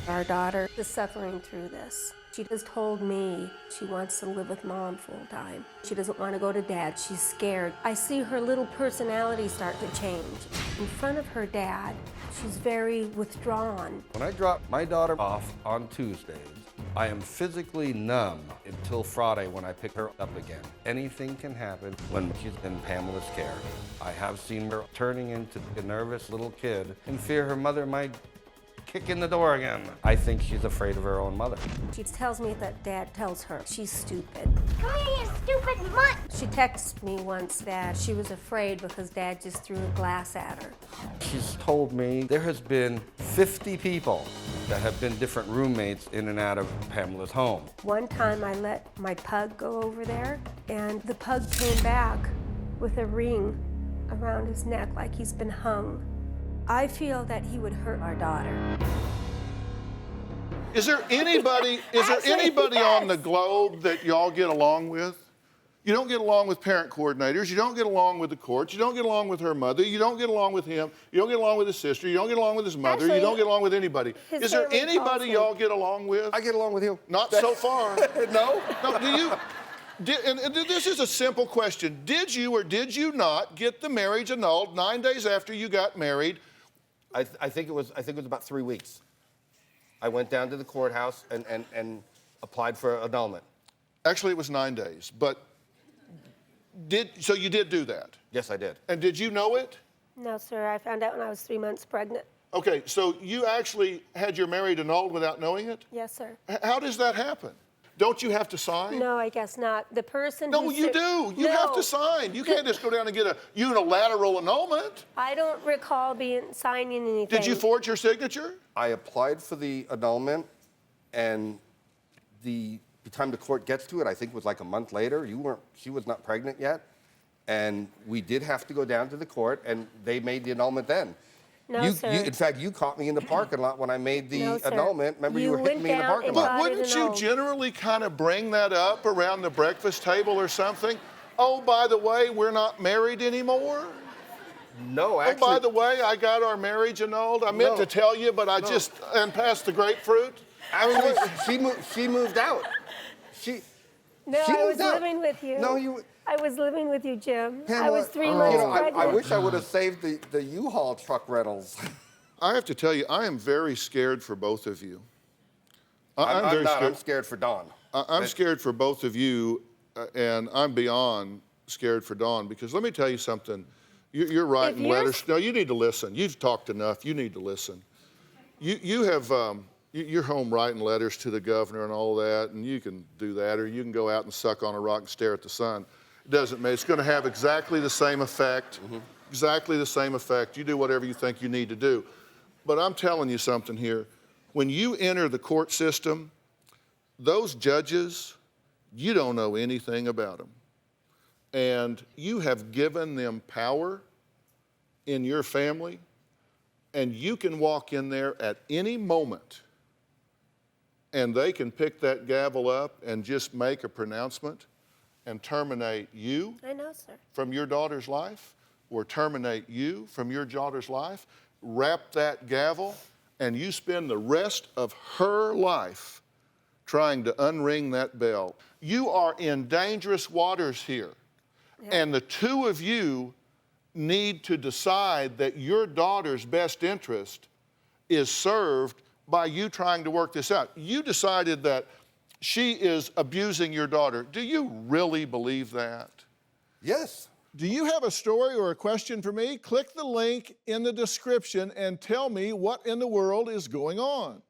Our daughter is suffering through this. She has told me she wants to live with Mom full time. She doesn't want to go to Dad. She's scared. I see her little personality start to change. In front of her dad, she's very withdrawn. When I drop my daughter off on Tuesdays, I am physically numb until Friday when I pick her up again. Anything can happen when she's in Pamela's care. I have seen her turning into a nervous little kid and fear her mother might kick in the door again. I think she's afraid of her own mother. She tells me that Dad tells her she's stupid. Come here, you stupid mutt! She texted me once that she was afraid because Dad just threw a glass at her. She's told me there has been 50 people that have been different roommates in and out of Pamela's home. One time I let my pug go over there, and the pug came back with a ring around his neck like he's been hung. I feel that he would hurt our daughter. Is there anybody on the globe that y'all get along with? You don't get along with parent coordinators. You don't get along with the courts. You don't get along with her mother. You don't get along with him. You don't get along with his sister. You don't get along with his mother. Actually, you don't get along with anybody. Is there anybody y'all get along with? I get along with you. Not so far. No? No, do you? And this is a simple question. Did you or did you not get the marriage annulled 9 days after you got married? I think it was about 3 weeks. I went down to the courthouse and applied for annulment. Actually, it was 9 days, but so you did do that? Yes, I did. And did you know it? No, sir. I found out when I was 3 months pregnant. Okay, so you actually had your marriage annulled without knowing it? Yes, sir. How does that happen? Don't you have to sign? No, I guess not. The person No, who you do. You have to sign. You can't just go down and get a unilateral annulment. I don't recall signing anything. Did you forge your signature? I applied for the annulment, and the time the court gets to it, I think was like a month later. She was not pregnant yet, and we did have to go down to the court, and they made the annulment then. No, sir. In fact, you caught me in the parking lot when I made the No, sir. annulment. Remember, you were went hitting me in the down parking and lot. got But it wouldn't you annulled. generally kind of bring that up around the breakfast table or something? Oh, by the way, we're not married anymore? No, actually. Oh, by the way, I got our marriage annulled. I meant to tell you, but I just passed the grapefruit. Actually, she moved out. No, she I was moved out. living with you. No, you. I was living with you, Jim. I Pamela, was 3 months pregnant. I wish I would have saved the U-Haul truck rentals. I have to tell you, I am very scared for both of you. I'm scared for Dawn. I'm scared for both of you, and I'm beyond scared for Dawn, because let me tell you something. You're writing letters. No, you need to listen. You've talked enough. You need to listen. You're home writing letters to the governor and all that, and you can do that, or you can go out and suck on a rock and stare at the sun. It doesn't matter. It's going to have exactly the same effect. Mm-hmm. Exactly the same effect. You do whatever you think you need to do. But I'm telling you something here. When you enter the court system, those judges, you don't know anything about them. And you have given them power in your family, and you can walk in there at any moment, and they can pick that gavel up and just make a pronouncement and terminate you from your daughter's life, or terminate you from your daughter's life, wrap that gavel, and you spend the rest of her life trying to unring that bell. You are in dangerous waters here. Yeah. And the two of you need to decide that your daughter's best interest is served by you trying to work this out. You decided that she is abusing your daughter. Do you really believe that? Yes. Do you have a story or a question for me? Click the link in the description and tell me what in the world is going on.